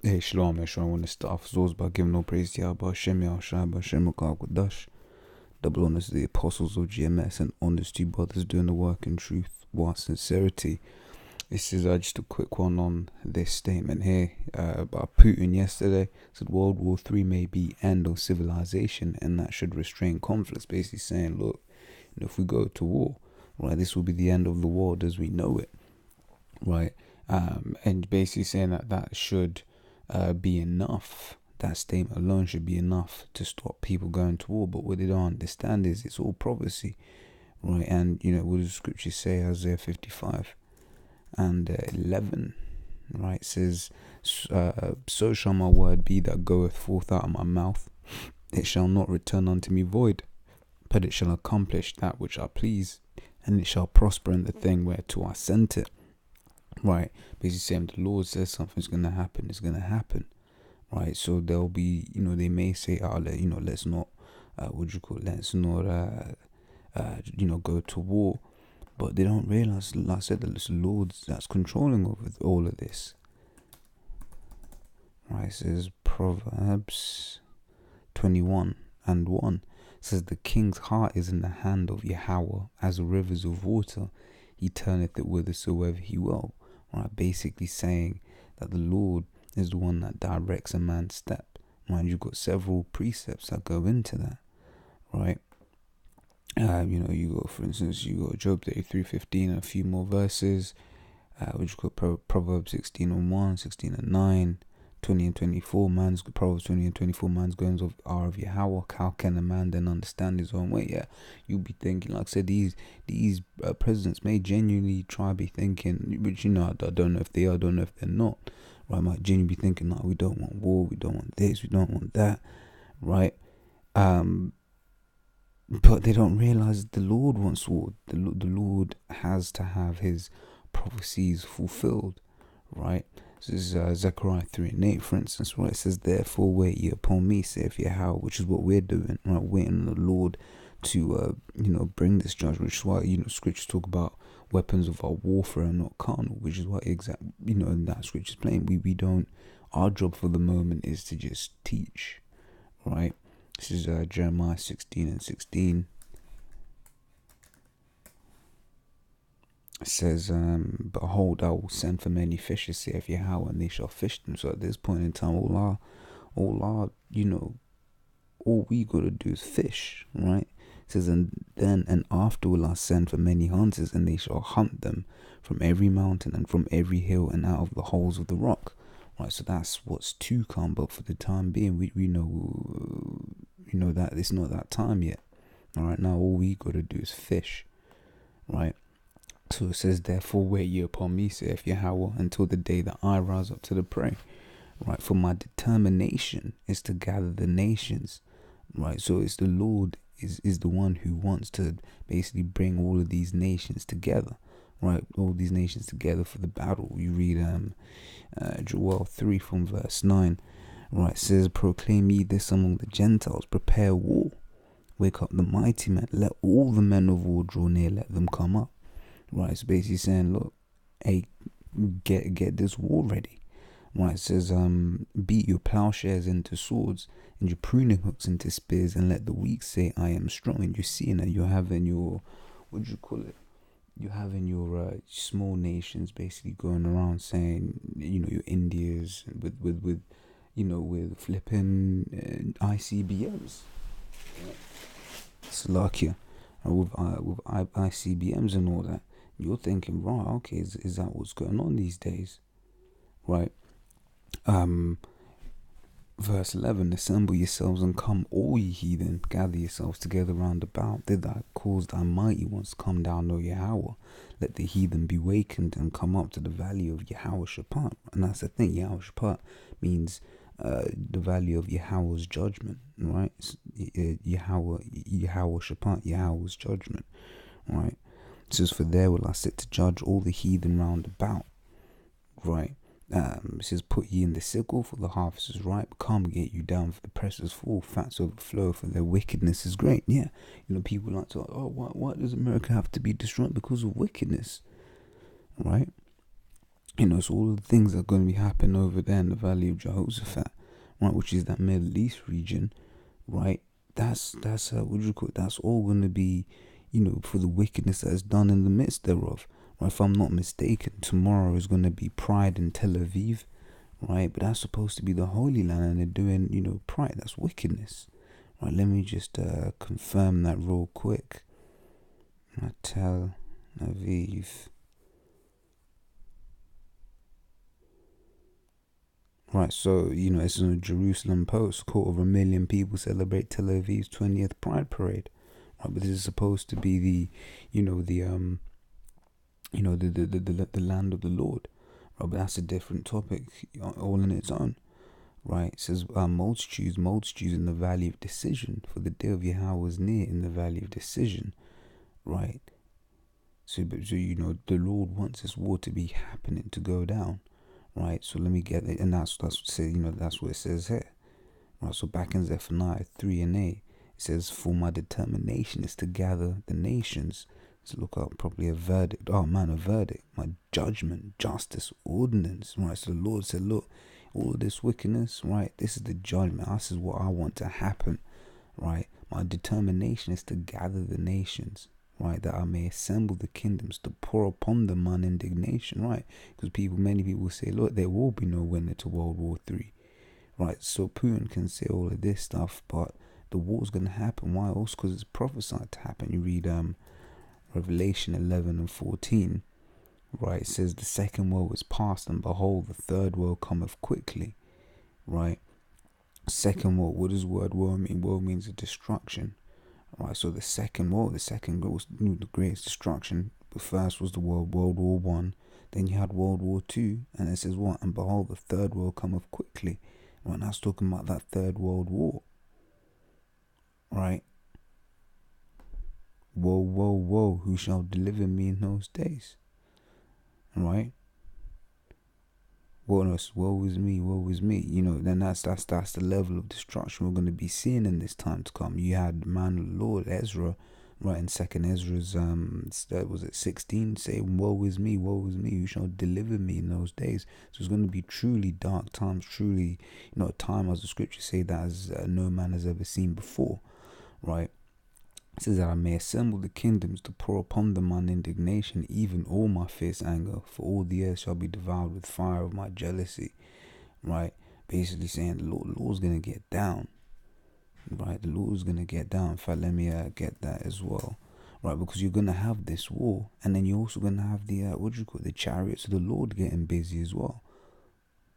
Hey, Shalom, I want to start off as always by giving all praise to Yahweh, Hashem, Yahushua, Hashem, Kodash. Double honors to the apostles of GMS and honors to brothers doing the work in truth, while sincerity. This is just a quick one on this statement here by Putin yesterday. Said World War III may be end of civilization and that should restrain conflicts. Basically saying, look, if we go to war, right, this will be the end of the world as we know it, right? And basically saying that should be enough. That statement alone should be enough to stop people going to war. But what they don't understand is it's all prophecy, right? And what does the scripture say? Isaiah 55 and 11, right? It says, so shall my word be that goeth forth out of my mouth. It shall not return unto me void, but it shall accomplish that which I please, and it shall prosper in the thing whereto I sent it. Right, basically saying the Lord says something's gonna happen, it's gonna happen, right? So there'll be, they may say, let's not, let's not, go to war, but they don't realize, like I said, that it's the Lord that's controlling over all of this. Right, it says Proverbs 21 and 1. It says the king's heart is in the hand of Yahweh, as rivers of water. He turneth it whithersoever he will. Right, basically saying that the Lord is the one that directs a man's step. Right, you've got several precepts that go into that. Right, you got, for instance, you got Job 33:15 and a few more verses. Which got Proverbs 16:1, 16:9, 20 and 24. Proverbs 20 and 24. Man's goings are of Yahweh. How can a man then understand his own way? Yeah, you'll be thinking, like I said, these presidents may genuinely try be thinking, which I don't know if they are, I don't know if they're not. Right, might genuinely be thinking, like, we don't want war, we don't want this, we don't want that. Right, but they don't realize the Lord wants war. The Lord has to have His prophecies fulfilled. Right. This is Zechariah 3:8, for instance, where it says, therefore wait ye upon me, saith Yahweh, which is what we're doing, right? Waiting on the Lord to, bring this judgment, which is why, scriptures talk about weapons of our warfare and not carnal, which is why in that scripture's plain. We don't, our job for the moment is to just teach, right? This is Jeremiah 16 and 16. It says, behold, I will send for many fishes, saith Yahweh, and they shall fish them. So at this point in time, all we gotta do is fish, right? It says, and after will I send for many hunters, and they shall hunt them from every mountain and from every hill and out of the holes of the rock. Right, so that's what's to come. But for the time being, we know that it's not that time yet. All right, now all we gotta do is fish, right? So it says, therefore wait ye upon me, saith Yahweh, until the day that I rise up to the prey. Right, for my determination is to gather the nations. Right, so it's the Lord is the one who wants to basically bring all of these nations together. Right, all these nations together for the battle. You read Joel 3 from verse 9. Right, it says, proclaim ye this among the Gentiles, prepare war, wake up the mighty men, let all the men of war draw near, let them come up. Right, it's basically saying, look, hey, get this war ready. Right, it says, beat your plowshares into swords and your pruning hooks into spears, and let the weak say, I am strong. And you're seeing that you're having your, you're having your small nations basically going around saying, your Indias with flipping ICBMs. Slovakia, with ICBMs and all that. You're thinking, right, okay, is that what's going on these days? Right. Verse 11, assemble yourselves and come, all ye heathen, gather yourselves together round about. Did I cause thy mighty ones to come down, O Yahweh? Let the heathen be wakened and come up to the valley of Yahweh Shaphat. And that's the thing, Yahweh Shaphat means the valley of Yahweh's judgment, right? Yahweh Shaphat, Yahweh's judgment, right? It says, for there will I sit to judge all the heathen round about, right? It says, put ye in the sickle, for the harvest is ripe. Come, get you down, for the press is full. Fats overflow, for their wickedness is great. Yeah, people like to, why does America have to be destroyed? Because of wickedness, right? So all the things that are going to be happening over there in the Valley of Jehoshaphat, right, which is that Middle East region, right? That's what do you call it? That's all going to be, for the wickedness that is done in the midst thereof. Right? If I'm not mistaken, tomorrow is going to be Pride in Tel Aviv, right? But that's supposed to be the Holy Land, and they're doing, Pride. That's wickedness, right? Let me just confirm that real quick. Tel Aviv. Right, so, it's in the Jerusalem Post. 250,000 people celebrate Tel Aviv's 20th Pride Parade. Right, but this is supposed to be the land of the Lord. Right, but that's a different topic, all in its own. Right, it says, multitudes in the valley of decision, for the day of Yahweh was near in the valley of decision. Right, so the Lord wants this war to be happening, to go down. Right, so let me get it, and that's what it says here. Right, so back in Zephaniah 3 and 8, it says, "For my determination is to gather the nations." Let's look up probably a verdict. Oh man, a verdict. My judgment, justice, ordinance. Right, so the Lord said, "Look, all of this wickedness. Right, this is the judgment. This is what I want to happen. Right, my determination is to gather the nations." Right, that I may assemble the kingdoms, to pour upon them mine indignation. Right, because many people say, look, there will be no winner to World War III. Right, so Putin can say all of this stuff, but the war's gonna happen. Why? Also because it's prophesied to happen. You read Revelation 11 and 14. Right, it says the second world is past, and behold, the third world cometh quickly. Right, second world. What does the word world mean? World means a destruction. Right, so the second world was the greatest destruction. The first was the World War One. Then you had World War Two, and it says what? And behold, the third world cometh quickly. Right, and that's talking about that third world war. Right. Woe, woe, woe! Who shall deliver me in those days? Right. Woe is me, woe is me. Then that's the level of destruction we're going to be seeing in this time to come. You had the man of the Lord, Ezra, right, in Second Ezra's was it 16, saying, woe is me, who shall deliver me in those days. So it's going to be truly dark times, truly, a time, as the scriptures say, that as no man has ever seen before. Right. It says that I may assemble the kingdoms, to pour upon them mine indignation, even all my fierce anger, for all the earth shall be devoured with fire of my jealousy. Right, basically saying the Lord's gonna get down. Right, the Lord's gonna get down. In fact, let me get that as well. Right, because you're gonna have this war, and then you're also gonna have the the chariots of the Lord getting busy as well.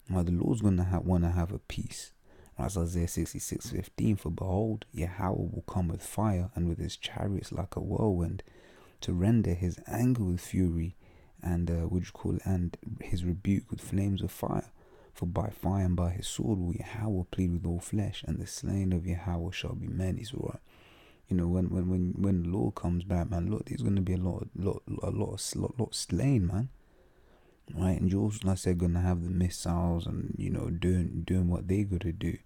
Right, the Lord's gonna wanna have a peace. As Isaiah 66:15, for behold, Yahweh will come with fire, and with his chariots like a whirlwind, to render his anger with fury, and and his rebuke with flames of fire. For by fire and by his sword will Yahweh plead with all flesh, and the slain of Yahweh shall be many. So, when the Lord comes back, man, look, there's gonna be a lot slain, man. Right, and you're also, like I said, gonna have the missiles and doing what they gotta do.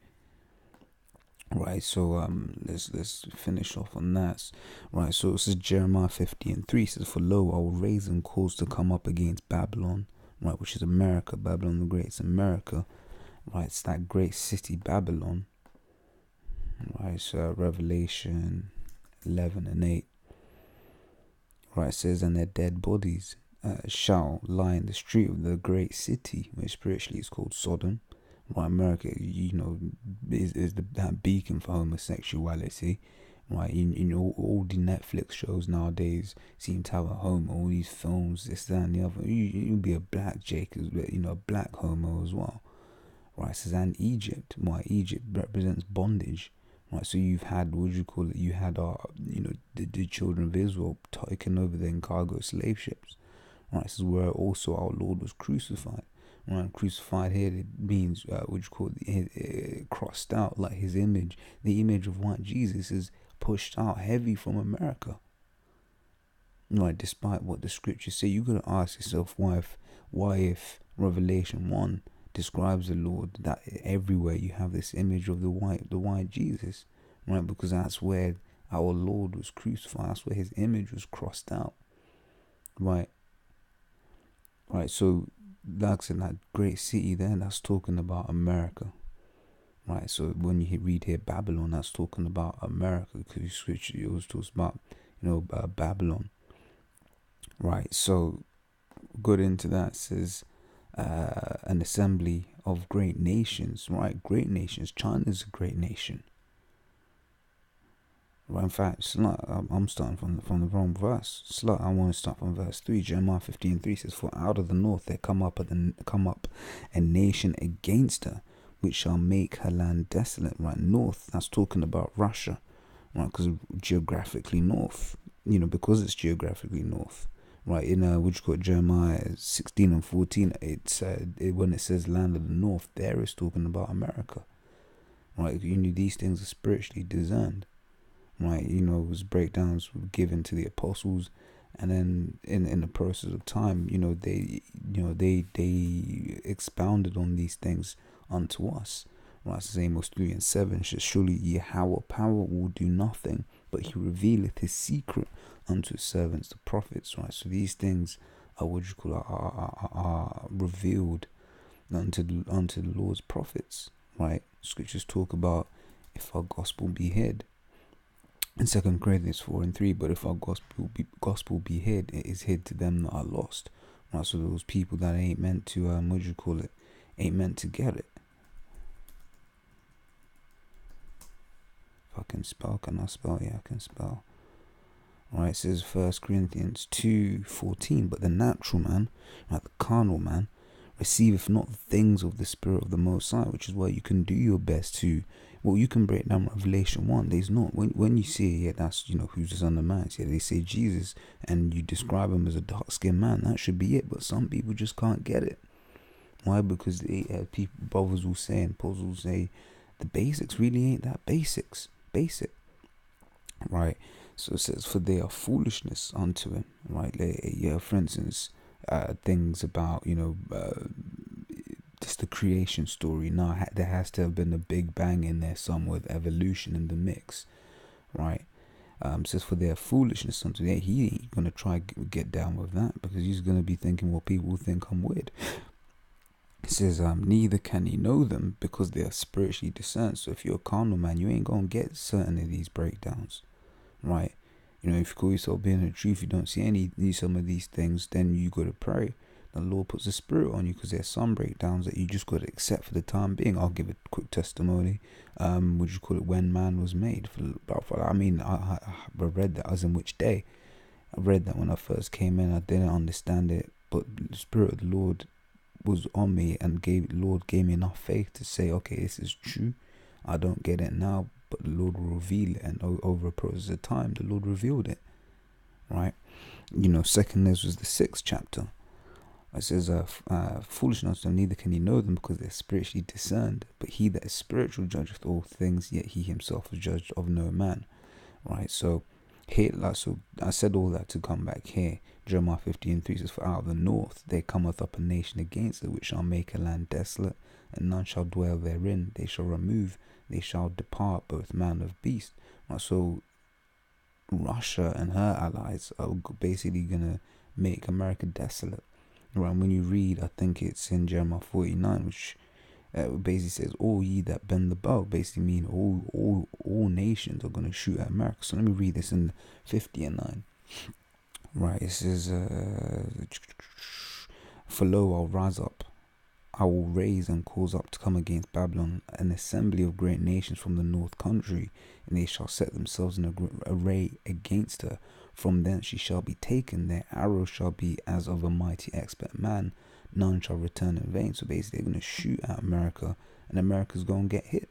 Right, so let's finish off on that. Right, so this is Jeremiah 50 and 3. It says, for lo, I will raise them cause to come up against Babylon, right, which is America. Babylon the Great, it's America. Right, it's that great city Babylon. Right, so Revelation 11 and 8. Right, it says, and their dead bodies shall lie in the street of the great city, which spiritually is called Sodom. Right, America, is that beacon for homosexuality. Right, all the Netflix shows nowadays seem to have a homo. All these films, this, that, and the other. You'll be a black Jake, a black homo as well. Right, it says, and Egypt. Why Egypt represents bondage. Right, so you've had, you had the children of Israel taking over the cargo slave ships. Right, this is where also our Lord was crucified. Right, crucified here, it means crossed out, like his image. The image of what Jesus is pushed out heavy from America. Right, despite what the scriptures say, you gotta ask yourself why if Revelation 1 describes the Lord, that everywhere you have this image of the white Jesus, right? Because that's where our Lord was crucified. That's where his image was crossed out, right? Right. So like in that great city there, that's talking about America, right? So when you read here Babylon, that's talking about America, because you switch, it always talks about, Babylon, right? So good into that says an assembly of great nations, right? Great nations. China's a great nation. Right, in fact, I'm starting from the wrong verse. I want to start from verse 3. Jeremiah 15:3 says, "For out of the north there come up a nation against her, which shall make her land desolate." Right, north. That's talking about Russia, right? Because geographically north. Because it's geographically north. Right, in Jeremiah 16:14, when it says land of the north, there is talking about America. Right, these things are spiritually discerned. Right, it was breakdowns were given to the apostles, and then in the process of time, they expounded on these things unto us. Right, so Amos 3:7 says, "Surely Yahweh power will do nothing, but he revealeth his secret unto his servants the prophets." Right, so these things are are revealed unto the Lord's prophets. Right, scriptures talk about if our gospel be hid. In 2 Corinthians 4:3, "But if our gospel be hid, it is hid to them that are lost." Right, so those people that ain't meant to ain't meant to get it. If I can spell, can I spell? Yeah, I can spell. Right, it says 1 Corinthians 2:14, "But the natural man, right, the carnal man, receiveth not the things of the Spirit of the Most High," which is why you can do your best to. Well, you can break down Revelation 1. There's not, when you see it, yeah, that's, who's the Son of Man. Yeah, they say Jesus, and you describe him as a dark-skinned man. That should be it, but some people just can't get it. Why? Because brothers will say, and apostles will say, the basics really ain't that basic. Right? So it says, "For they are foolishness unto him." Right? For instance, things about, just the creation story. Now, there has to have been a big bang in there somewhere with evolution in the mix, right? Says, "For their foolishness unto him." He ain't gonna try get down with that, because he's gonna be thinking what people think I'm weird. It says, "Neither can he know them, because they are spiritually discerned." So if you're a carnal man, you ain't gonna get certain of these breakdowns, right? If you call yourself being in the truth, you don't see some of these things, then you gotta pray. The Lord puts a spirit on you, because there's some breakdowns that you just got to accept for the time being. I'll give a quick testimony. When man was made. I read that as in which day. I read that when I first came in. I didn't understand it, but the Spirit of the Lord was on me, and the Lord gave me enough faith to say, okay, this is true. I don't get it now, but the Lord will reveal it, and over a process of time, the Lord revealed it. Right? 2 Ezra was the 6th chapter. It says, "Foolishness, and neither can he know them, because they're spiritually discerned. But he that is spiritual judgeth all things, yet he himself is judged of no man." Right, so here, so I said all that to come back here. Jeremiah 15:3 says, "For out of the north there cometh up a nation against it, which shall make a land desolate, and none shall dwell therein. They shall remove, they shall depart, both man and beast." Right, so Russia and her allies are basically gonna make America desolate. Right, when you read, I think it's in Jeremiah 49, which basically says, "All ye that bend the bow," basically mean all nations are going to shoot at America. So let me read this in 50:9. Right, it says, "For lo, I'll rise up, I will raise and cause up to come against Babylon an assembly of great nations from the north country, and they shall set themselves in array against her. From thence she shall be taken, their arrows shall be as of a mighty expert man, none shall return in vain." So basically they're going to shoot at America, and America's going to get hit.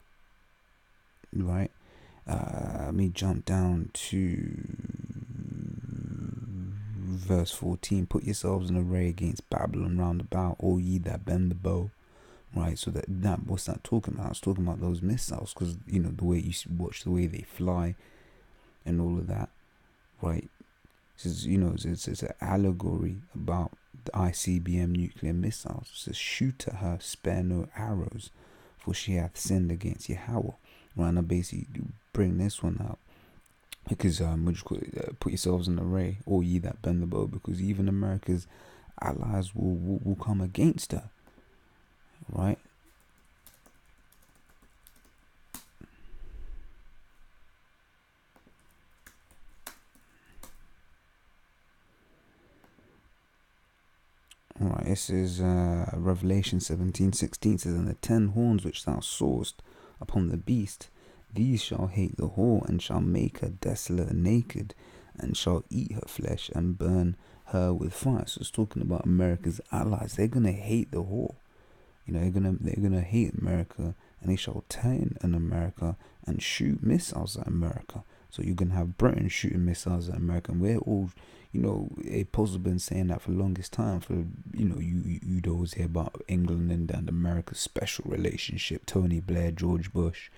Right? Let me jump down to verse 14. "Put yourselves in array against Babylon round about, all ye that bend the bow." Right, so that what's that talking about? It's talking about those missiles, because the way you watch the way they fly and all of that. Right, it's an allegory about the ICBM nuclear missiles. It says, "Shoot at her, spare no arrows, for she hath sinned against Yahweh." Right, and I basically bring this one out because put yourselves in array, all ye that bend the bow, because even America's allies will come against her, right? Right, this is Revelation 17:16 says, and the 10 horns which thou sawest upon the beast, these shall hate the whore, and shall make her desolate and naked, and shall eat her flesh, and burn her with fire. So it's talking about America's allies. They're gonna hate the whore. They're gonna hate America, and they shall turn on America and shoot missiles at America. So you're gonna have Britain shooting missiles at America, and we're all, Apostle's been saying that for the longest time. For you'd always hear about England and America's special relationship, Tony Blair, George Bush,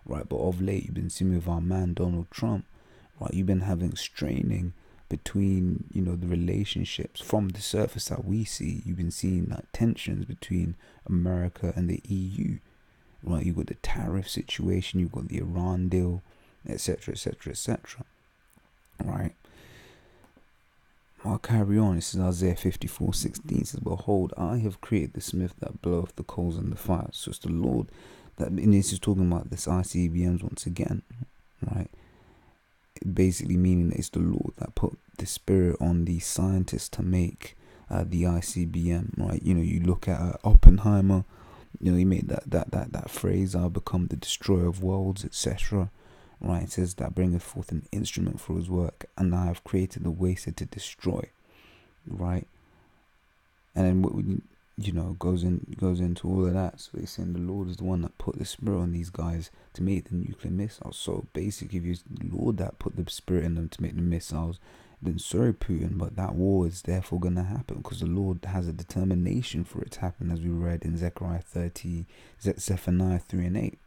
right? But of late, you've been seeing with our man Donald Trump, right? You've been having straining between the relationships from the surface that we see. You've been seeing that tensions between America and the EU, right? You've got the tariff situation, you've got the Iran deal, etc, etc, etc, right? I'll carry on. This is Isaiah 54:16 says, behold, I have created the smith that bloweth the coals in the fire. So it's the Lord that, and this is talking about this ICBMs once again, right? Basically meaning that it's the Lord that put the spirit on these scientists to make the ICBM, right? You look at Oppenheimer, he made that phrase, I'll become the destroyer of worlds, etc. Right, it says that bringeth forth an instrument for his work, and I have created the waster to destroy, right? And then what goes into all of that. So they're saying the Lord is the one that put the spirit on these guys to make the nuclear missiles. So basically, if it's the Lord that put the spirit in them to make the missiles, then sorry Putin, but that war is therefore going to happen, because the Lord has a determination for it to happen, as we read in Zephaniah 3:8.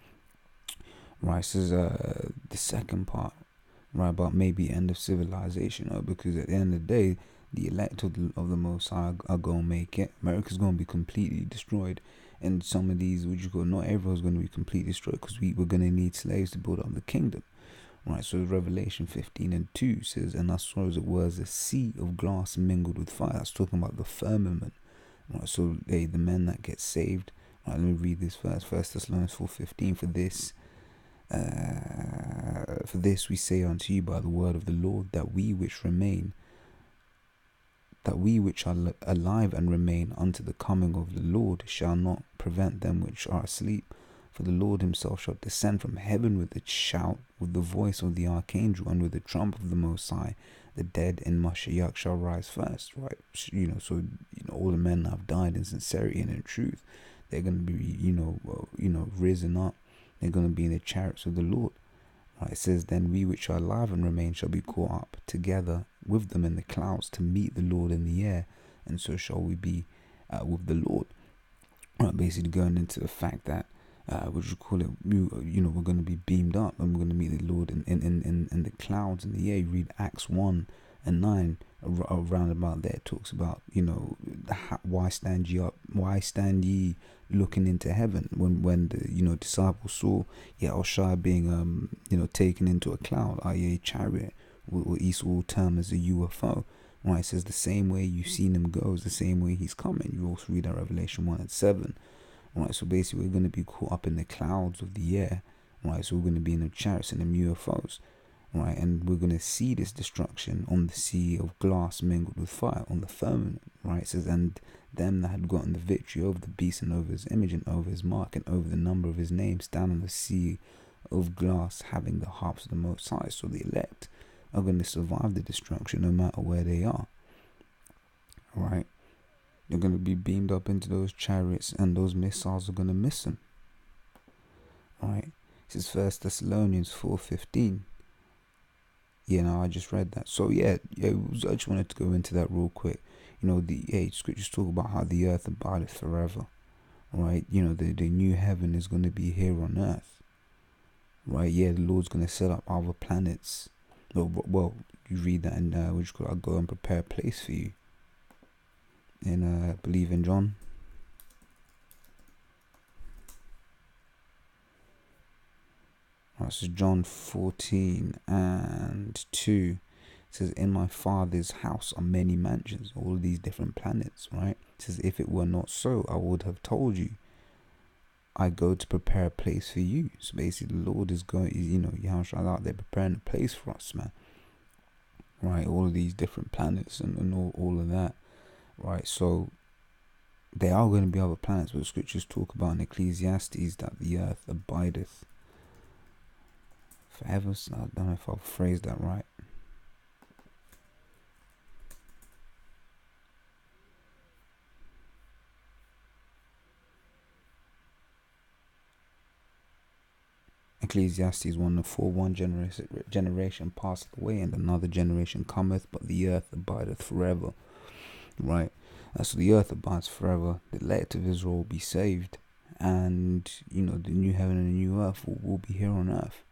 Right, so the second part, right, about maybe end of civilization, because at the end of the day, the elect of the Most High are going to make it. America's going to be completely destroyed, and some of these, not everyone's going to be completely destroyed, because we're going to need slaves to build up the kingdom. Right, so Revelation 15:2 says, and I saw as it was a sea of glass mingled with fire. That's talking about the firmament. Right, so the men that get saved. Right, let me read this verse. 1 Thessalonians 4:15, for this we say unto you by the word of the Lord, that we which are alive and remain unto the coming of the Lord shall not prevent them which are asleep. For the Lord himself shall descend from heaven with a shout, with the voice of the archangel, and with the trump of the Most High. The dead in Mashiach shall rise first. Right, so all the men that have died in sincerity and in truth, they're going to be risen up. They're going to be in the chariots of the Lord. Right, it says, then we which are alive and remain shall be caught up together with them in the clouds to meet the Lord in the air, and so shall we be with the Lord. Right, basically going into the fact that we're going to be beamed up, and we're going to meet the Lord in the clouds in the air. You read Acts 1:9 around about there. It talks about why stand ye up, why stand ye looking into heaven, when the disciples saw Yahushua being taken into a cloud, i.e. a chariot, what Esau will term as a UFO. Right, it says the same way you've seen him go is the same way he's coming. You also read out Revelation 1:7. Right, so basically we're going to be caught up in the clouds of the air. Right, so we're going to be in the chariots and the UFOs. Right, and we're going to see this destruction on the sea of glass mingled with fire, on the firmament. Right, it says, and them that had gotten the victory over the beast and over his image and over his mark and over the number of his name stand on the sea of glass, having the harps of the Most High. So the elect are going to survive the destruction no matter where they are. Right, they're going to be beamed up into those chariots, and those missiles are going to miss them. Right, this is 1 Thessalonians 4:15. I just read that. So I just wanted to go into that real quick. The scriptures talk about how the earth abideth forever. Right, the new heaven is going to be here on earth. Right, the Lord's going to set up other planets. Well, you read that in I'll go and prepare a place for you. And I believe in John. Right, so John 14:2 It says, in my Father's house are many mansions, all of these different planets, right? It says, if it were not so, I would have told you. I go to prepare a place for you. So basically, the Lord is going, Yahushua out there preparing a place for us, man. Right, all of these different planets and all of that. Right, so there are going to be other planets, but the scriptures talk about in Ecclesiastes that the earth abideth forever. So I don't know if I've phrased that right. Ecclesiastes 1:4, one generation passeth away, and another generation cometh, but the earth abideth forever. Right? So the earth abides forever. The elect of Israel will be saved, and the new heaven and the new earth will be here on earth.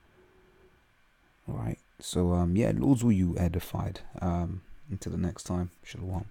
Right? So Lords, will you edified. Until the next time, Shalom.